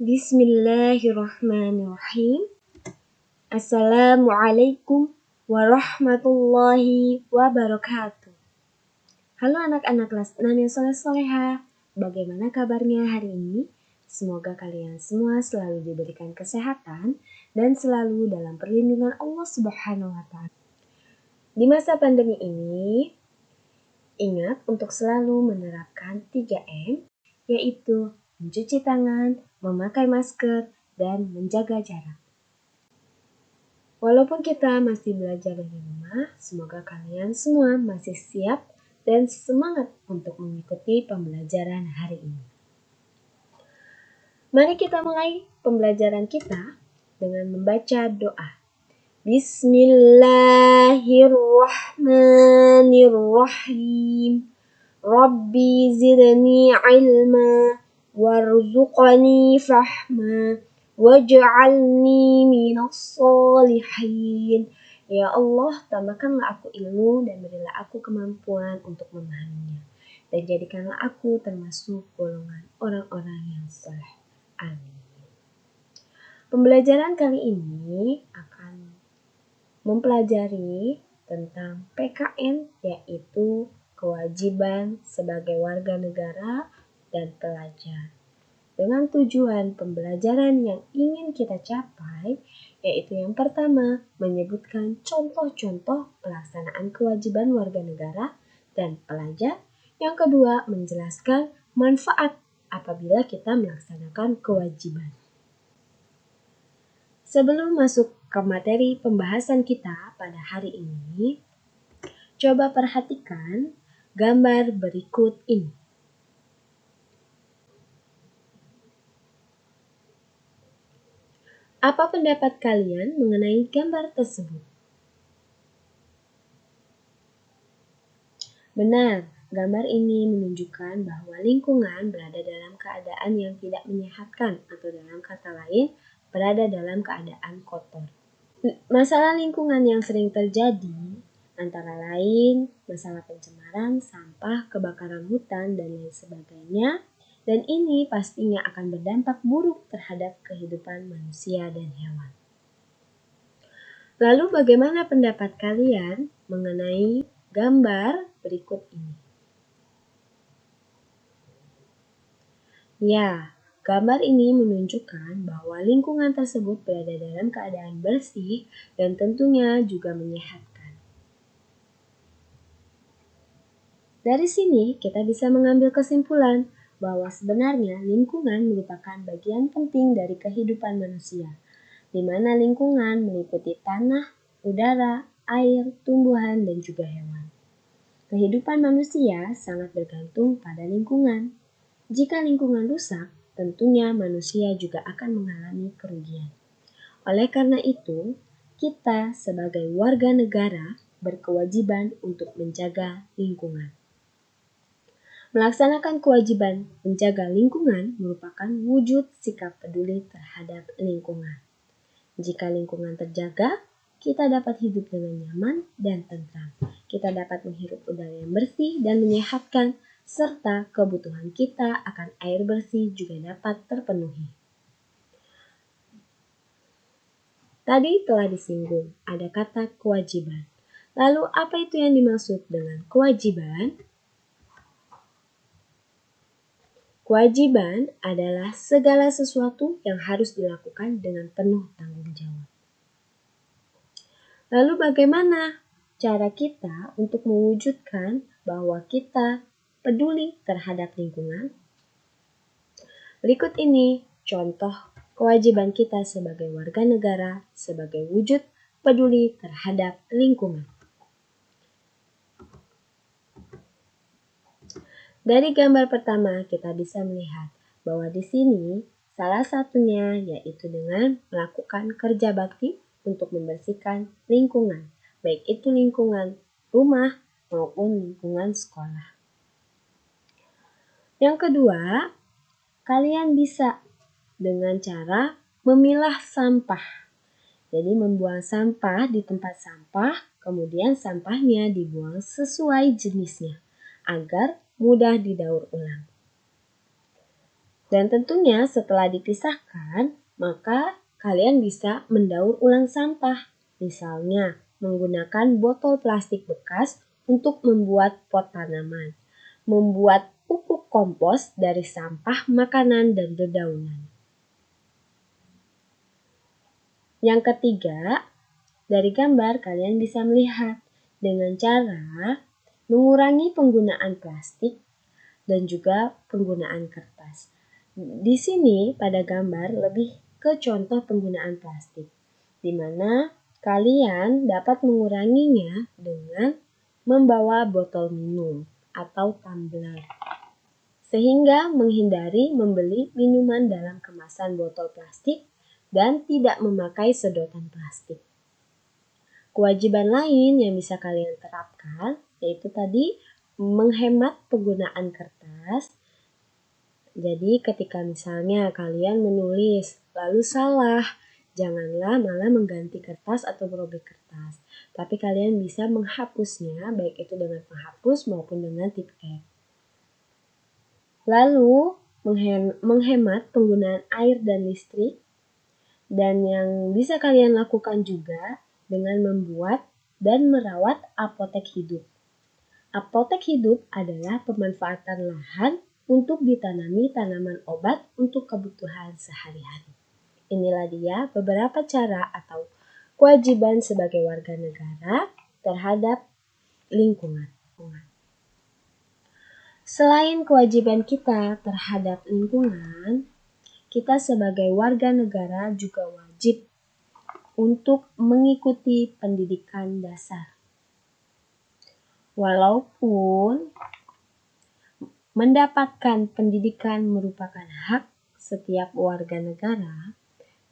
Bismillahirrahmanirrahim. Assalamualaikum warahmatullahi wabarakatuh. Halo anak-anak kelas 6 yang soleh-soleha. Bagaimana kabarnya hari ini? Semoga kalian semua selalu diberikan kesehatan dan selalu dalam perlindungan Allah Subhanahu wa Ta'ala. Di masa pandemi ini, ingat untuk selalu menerapkan 3M, yaitu mencuci tangan, memakai masker, dan menjaga jarak. Walaupun kita masih belajar dari rumah, semoga kalian semua masih siap dan semangat untuk mengikuti pembelajaran hari ini. Mari kita mulai pembelajaran kita dengan membaca doa. Bismillahirrahmanirrahim. Rabbi zidni ilma warzuqni fahma waj'alni minas solihin. Ya Allah, tambahkanlah aku ilmu dan berilah aku kemampuan untuk memahaminya. Dan jadikanlah aku termasuk golongan orang-orang yang saleh. Amin. Pembelajaran kali ini akan mempelajari tentang PKN, yaitu kewajiban sebagai warga negara dan pelajar. Dengan tujuan pembelajaran yang ingin kita capai, yaitu yang pertama, menyebutkan contoh-contoh pelaksanaan kewajiban warga negara dan pelajar. Yang kedua, menjelaskan manfaat apabila kita melaksanakan kewajiban. Sebelum masuk ke materi pembahasan kita pada hari ini, coba perhatikan gambar berikut ini. Apa pendapat kalian mengenai gambar tersebut? Benar, gambar ini menunjukkan bahwa lingkungan berada dalam keadaan yang tidak menyehatkan, atau dalam kata lain, berada dalam keadaan kotor. Masalah lingkungan yang sering terjadi antara lain masalah pencemaran, sampah, kebakaran hutan, dan lain sebagainya. Dan ini pastinya akan berdampak buruk terhadap kehidupan manusia dan hewan. Lalu bagaimana pendapat kalian mengenai gambar berikut ini? Ya, gambar ini menunjukkan bahwa lingkungan tersebut berada dalam keadaan bersih dan tentunya juga menyehatkan. Dari sini kita bisa mengambil kesimpulan bahwa sebenarnya lingkungan merupakan bagian penting dari kehidupan manusia, di mana lingkungan meliputi tanah, udara, air, tumbuhan, dan juga hewan. Kehidupan manusia sangat bergantung pada lingkungan. Jika lingkungan rusak, tentunya manusia juga akan mengalami kerugian. Oleh karena itu, kita sebagai warga negara berkewajiban untuk menjaga lingkungan. Melaksanakan kewajiban menjaga lingkungan merupakan wujud sikap peduli terhadap lingkungan. Jika lingkungan terjaga, kita dapat hidup dengan nyaman dan tentram. Kita dapat menghirup udara yang bersih dan menyehatkan, serta kebutuhan kita akan air bersih juga dapat terpenuhi. Tadi telah disinggung, ada kata kewajiban. Lalu apa itu yang dimaksud dengan kewajiban? Kewajiban adalah segala sesuatu yang harus dilakukan dengan penuh tanggung jawab. Lalu bagaimana cara kita untuk mewujudkan bahwa kita peduli terhadap lingkungan? Berikut ini contoh kewajiban kita sebagai warga negara sebagai wujud peduli terhadap lingkungan. Dari gambar pertama kita bisa melihat bahwa di sini salah satunya yaitu dengan melakukan kerja bakti untuk membersihkan lingkungan, baik itu lingkungan rumah maupun lingkungan sekolah. Yang kedua, kalian bisa dengan cara memilah sampah. Jadi membuang sampah di tempat sampah, kemudian sampahnya dibuang sesuai jenisnya agar mudah didaur ulang. Dan tentunya setelah dipisahkan, maka kalian bisa mendaur ulang sampah. Misalnya, menggunakan botol plastik bekas untuk membuat pot tanaman, membuat pupuk kompos dari sampah makanan dan dedaunan. Yang ketiga, dari gambar kalian bisa melihat dengan cara mengurangi penggunaan plastik dan juga penggunaan kertas. Di sini pada gambar lebih ke contoh penggunaan plastik, di mana kalian dapat menguranginya dengan membawa botol minum atau tumbler, sehingga menghindari membeli minuman dalam kemasan botol plastik dan tidak memakai sedotan plastik. Kewajiban lain yang bisa kalian terapkan yaitu tadi menghemat penggunaan kertas. Jadi ketika misalnya kalian menulis lalu salah, janganlah malah mengganti kertas atau merobek kertas. Tapi kalian bisa menghapusnya baik itu dengan penghapus maupun dengan tiket. Lalu menghemat penggunaan air dan listrik. Dan yang bisa kalian lakukan juga dengan membuat dan merawat apotek hidup. Apotek hidup adalah pemanfaatan lahan untuk ditanami tanaman obat untuk kebutuhan sehari-hari. Inilah dia beberapa cara atau kewajiban sebagai warga negara terhadap lingkungan. Selain kewajiban kita terhadap lingkungan, kita sebagai warga negara juga wajib untuk mengikuti pendidikan dasar. Walaupun mendapatkan pendidikan merupakan hak setiap warga negara,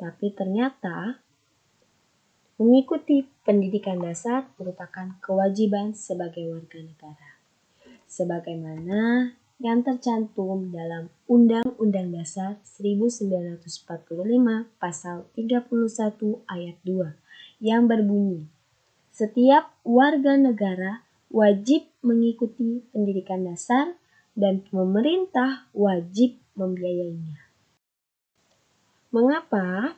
tapi ternyata mengikuti pendidikan dasar merupakan kewajiban sebagai warga negara. Sebagaimana yang tercantum dalam Undang-Undang Dasar 1945 Pasal 31 Ayat 2 yang berbunyi, setiap warga negara wajib mengikuti pendidikan dasar dan pemerintah wajib membiayainya. Mengapa?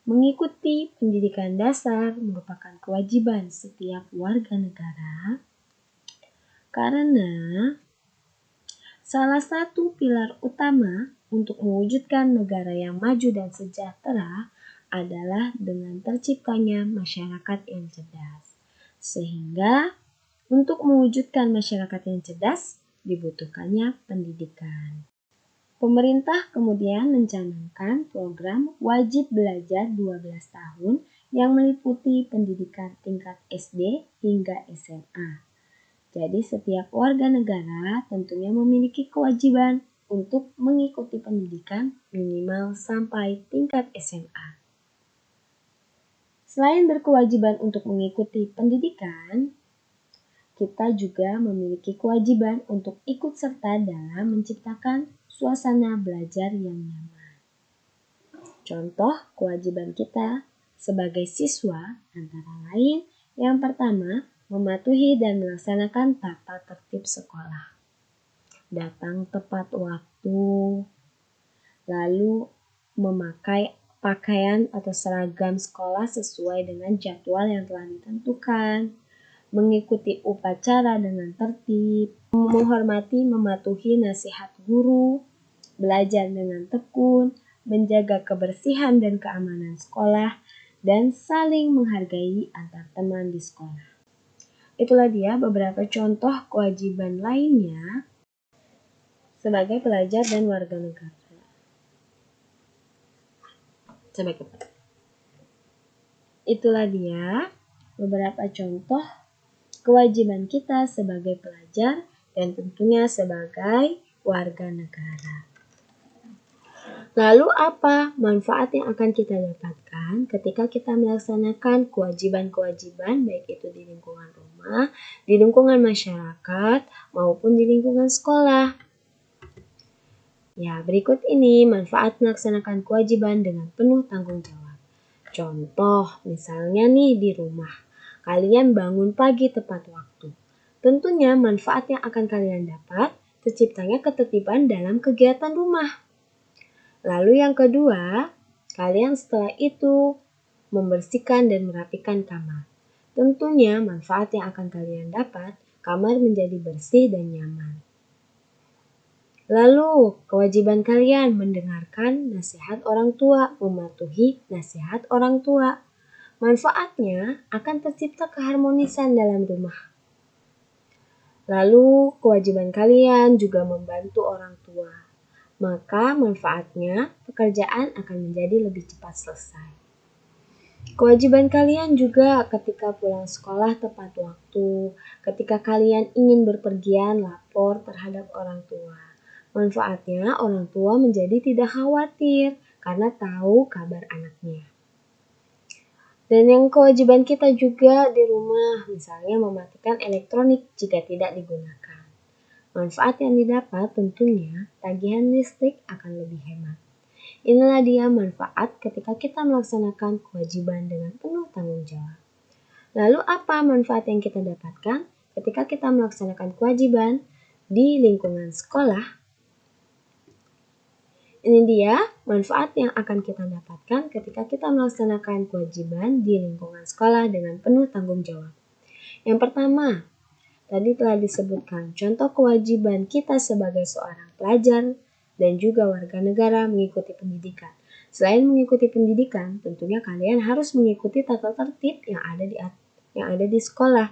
Mengikuti pendidikan dasar merupakan kewajiban setiap warga negara karena salah satu pilar utama untuk mewujudkan negara yang maju dan sejahtera adalah dengan terciptanya masyarakat yang cerdas. Sehingga untuk mewujudkan masyarakat yang cerdas dibutuhkannya pendidikan. Pemerintah kemudian mencanangkan program wajib belajar 12 tahun yang meliputi pendidikan tingkat SD hingga SMA. Jadi setiap warga negara tentunya memiliki kewajiban untuk mengikuti pendidikan minimal sampai tingkat SMA. Selain berkewajiban untuk mengikuti pendidikan, kita juga memiliki kewajiban untuk ikut serta dalam menciptakan suasana belajar yang nyaman. Contoh kewajiban kita sebagai siswa antara lain yang pertama, mematuhi dan melaksanakan tata tertib sekolah. Datang tepat waktu, lalu memakai pakaian atau seragam sekolah sesuai dengan jadwal yang telah ditentukan, mengikuti upacara dengan tertib, menghormati mematuhi nasihat guru, belajar dengan tekun, menjaga kebersihan dan keamanan sekolah, dan saling menghargai antar teman di sekolah. Itulah dia beberapa contoh kewajiban lainnya sebagai pelajar dan warga negara. Itulah dia beberapa contoh kewajiban kita sebagai pelajar dan tentunya sebagai warga negara. Lalu apa manfaat yang akan kita dapatkan ketika kita melaksanakan kewajiban-kewajiban baik itu di lingkungan rumah, di lingkungan masyarakat, maupun di lingkungan sekolah? Ya, berikut ini manfaat melaksanakan kewajiban dengan penuh tanggung jawab. Contoh, misalnya nih di rumah, kalian bangun pagi tepat waktu. Tentunya manfaat yang akan kalian dapat terciptanya ketertiban dalam kegiatan rumah. Lalu yang kedua, kalian setelah itu membersihkan dan merapikan kamar. Tentunya manfaat yang akan kalian dapat, kamar menjadi bersih dan nyaman. Lalu, kewajiban kalian mendengarkan nasihat orang tua, mematuhi nasihat orang tua. Manfaatnya akan tercipta keharmonisan dalam rumah. Lalu, kewajiban kalian juga membantu orang tua. Maka manfaatnya pekerjaan akan menjadi lebih cepat selesai. Kewajiban kalian juga ketika pulang sekolah tepat waktu, ketika kalian ingin berpergian lapor terhadap orang tua. Manfaatnya orang tua menjadi tidak khawatir karena tahu kabar anaknya. Dan yang kewajiban kita juga di rumah, misalnya mematikan elektronik jika tidak digunakan. Manfaat yang didapat tentunya tagihan listrik akan lebih hemat. Inilah dia manfaat ketika kita melaksanakan kewajiban dengan penuh tanggung jawab. Lalu apa manfaat yang kita dapatkan ketika kita melaksanakan kewajiban di lingkungan sekolah? Ini dia manfaat yang akan kita dapatkan ketika kita melaksanakan kewajiban di lingkungan sekolah dengan penuh tanggung jawab. Yang pertama, tadi telah disebutkan contoh kewajiban kita sebagai seorang pelajar dan juga warga negara mengikuti pendidikan. Selain mengikuti pendidikan, tentunya kalian harus mengikuti tata tertib yang ada di sekolah.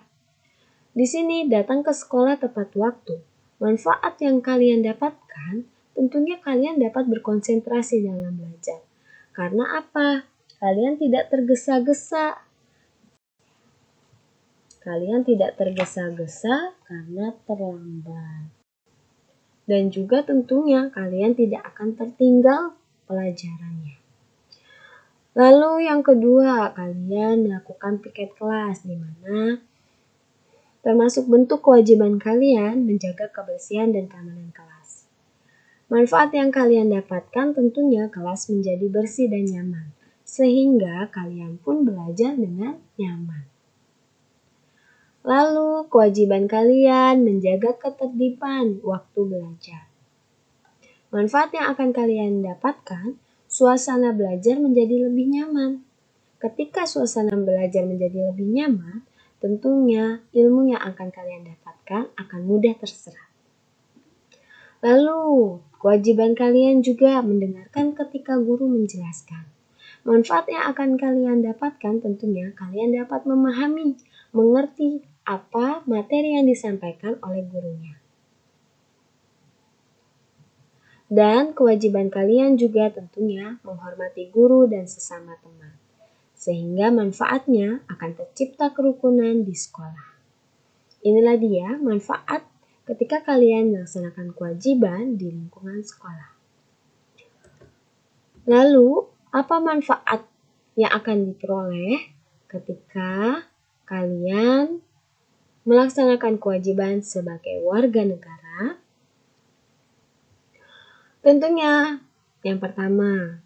Di sini datang ke sekolah tepat waktu. Manfaat yang kalian dapatkan, tentunya kalian dapat berkonsentrasi dalam belajar. Karena apa? Kalian tidak tergesa-gesa. Kalian tidak tergesa-gesa karena terlambat. Dan juga tentunya kalian tidak akan tertinggal pelajarannya. Lalu yang kedua, kalian melakukan piket kelas di mana termasuk bentuk kewajiban kalian menjaga kebersihan dan keamanan kelas. Manfaat yang kalian dapatkan tentunya kelas menjadi bersih dan nyaman, sehingga kalian pun belajar dengan nyaman. Lalu, kewajiban kalian menjaga ketertiban waktu belajar. Manfaat yang akan kalian dapatkan, suasana belajar menjadi lebih nyaman. Ketika suasana belajar menjadi lebih nyaman, tentunya ilmu yang akan kalian dapatkan akan mudah terserap. Lalu, kewajiban kalian juga mendengarkan ketika guru menjelaskan. Manfaat yang akan kalian dapatkan tentunya kalian dapat memahami, mengerti apa materi yang disampaikan oleh gurunya. Dan kewajiban kalian juga tentunya menghormati guru dan sesama teman. Sehingga manfaatnya akan tercipta kerukunan di sekolah. Inilah dia manfaat ketika kalian melaksanakan kewajiban di lingkungan sekolah. Lalu, apa manfaat yang akan diperoleh ketika kalian melaksanakan kewajiban sebagai warga negara? Tentunya, yang pertama,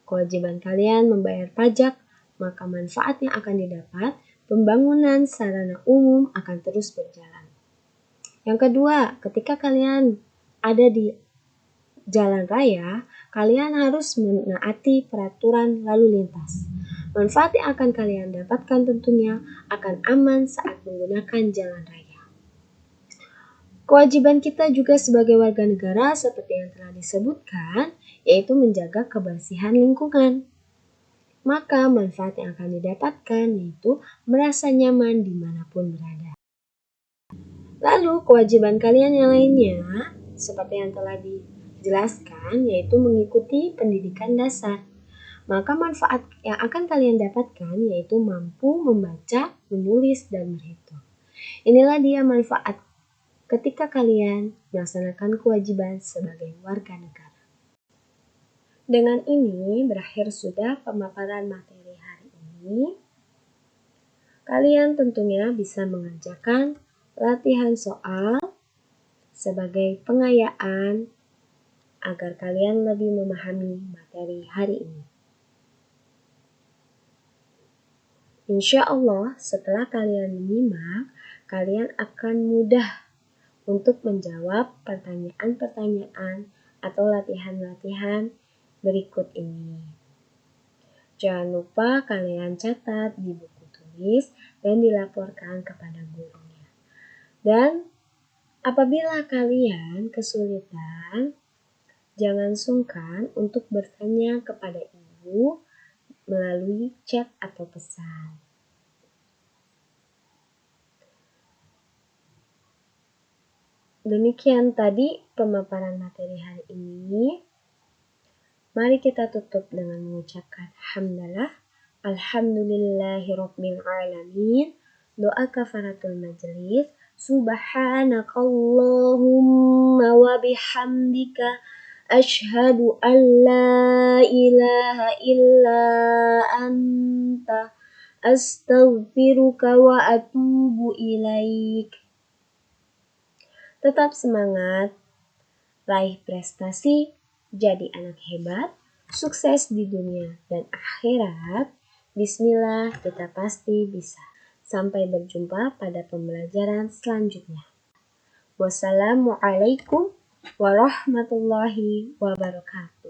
kewajiban kalian membayar pajak, maka manfaat yang akan didapat, pembangunan sarana umum akan terus berjalan. Yang kedua, ketika kalian ada di jalan raya, kalian harus menaati peraturan lalu lintas. Manfaat yang akan kalian dapatkan tentunya akan aman saat menggunakan jalan raya. Kewajiban kita juga sebagai warga negara seperti yang telah disebutkan, yaitu menjaga kebersihan lingkungan. Maka manfaat yang akan didapatkan yaitu merasa nyaman dimanapun berada. Lalu kewajiban kalian yang lainnya, seperti yang telah dijelaskan, yaitu mengikuti pendidikan dasar. Maka manfaat yang akan kalian dapatkan yaitu mampu membaca, menulis, dan berhitung. Inilah dia manfaat ketika kalian melaksanakan kewajiban sebagai warga negara. Dengan ini berakhir sudah pemaparan materi hari ini. Kalian tentunya bisa mengerjakan latihan soal sebagai pengayaan agar kalian lebih memahami materi hari ini. Insya Allah setelah kalian menyimak, kalian akan mudah untuk menjawab pertanyaan-pertanyaan atau latihan-latihan berikut ini. Jangan lupa kalian catat di buku tulis dan dilaporkan kepada gurunya. Dan apabila kalian kesulitan, jangan sungkan untuk bertanya kepada ibu melalui chat atau pesan. Demikian tadi pemaparan materi hari ini. Mari kita tutup dengan mengucapkan hamdalah. Alhamdulillahirabbil alamin. Doa kafaratul majelis. Subhanakallahumma wa bihamdika asyhadu an la ilaha illa anta astaghfiruka wa atubu ilaik. Tetap semangat, raih prestasi, jadi anak hebat, sukses di dunia dan akhirat. Bismillah, kita pasti bisa. Sampai berjumpa pada pembelajaran selanjutnya. Wassalamualaikum warahmatullahi wabarakatuh.